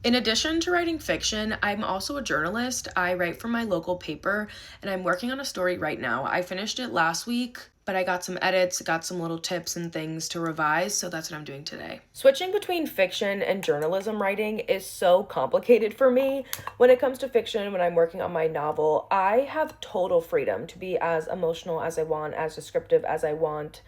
In addition to writing fiction, I'm also a journalist. I write for my local paper and I'm working on a story right now. I finished it last week, but I got some edits, got some little tips and things to revise, so that's what I'm doing today. Switching between fiction and journalism writing is so complicated for me. When it comes to fiction, when I'm working on my novel, I have total freedom to be as emotional as I want, as descriptive as I want.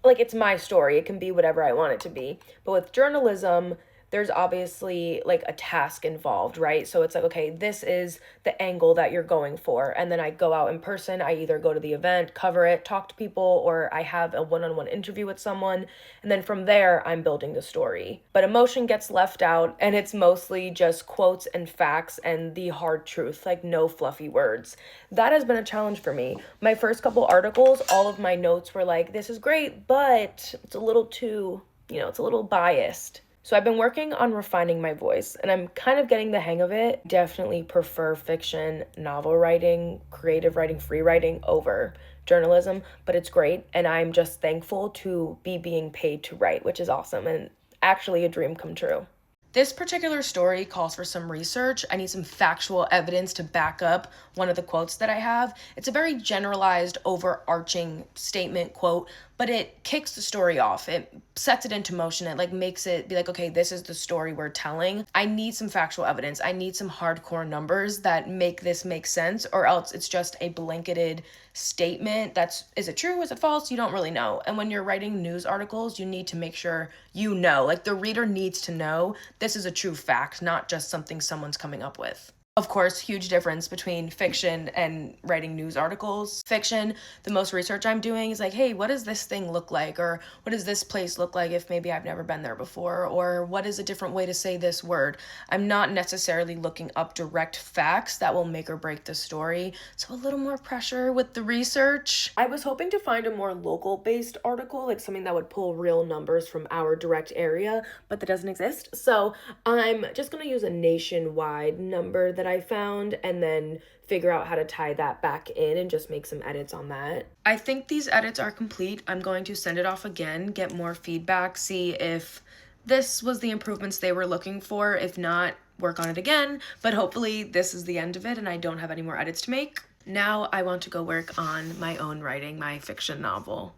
Like, it's my story, it can be whatever I want it to be. But with journalism, there's obviously like a task involved, right? So it's like, okay, this is the angle that you're going for, and then I go out in person. I either go to the event, cover it, talk to people, or I have a one-on-one interview with someone, and then from there I'm building the story. But emotion gets left out, and it's mostly just quotes and facts and the hard truth, like no fluffy words. That has been a challenge for me. My first couple articles, all of my notes were like, this is great, but it's a little too, it's a little biased. So I've been working on refining my voice, and I'm kind of getting the hang of it. Definitely prefer fiction, novel writing, creative writing, free writing over journalism, but it's great, and I'm just thankful to be being paid to write, which is awesome and actually a dream come true. This particular story calls for some research. I need some factual evidence to back up one of the quotes that I have. It's a very generalized, overarching statement quote, but it kicks the story off. It sets it into motion. It like makes it be like, okay, this is the story we're telling. I need some factual evidence. I need some hardcore numbers that make this make sense, or else it's just a blanketed statement that's, is it true, is it false, you don't really know. And when you're writing news articles, you need to make sure like the reader needs to know this is a true fact, not just something someone's coming up with. Of course, huge difference between fiction and writing news articles. Fiction, the most research I'm doing is like, hey, what does this thing look like? Or what does this place look like if maybe I've never been there before? Or what is a different way to say this word? I'm not necessarily looking up direct facts that will make or break the story. So a little more pressure with the research. I was hoping to find a more local-based article, like something that would pull real numbers from our direct area, but that doesn't exist. So I'm just gonna use a nationwide number that I found and then figure out how to tie that back in and just make some edits on that. I think these edits are complete. I'm going to send it off again, get more feedback, see if this was the improvements they were looking for. If not, work on it again. But hopefully this is the end of it and I don't have any more edits to make. Now I want to go work on my own writing, my fiction novel.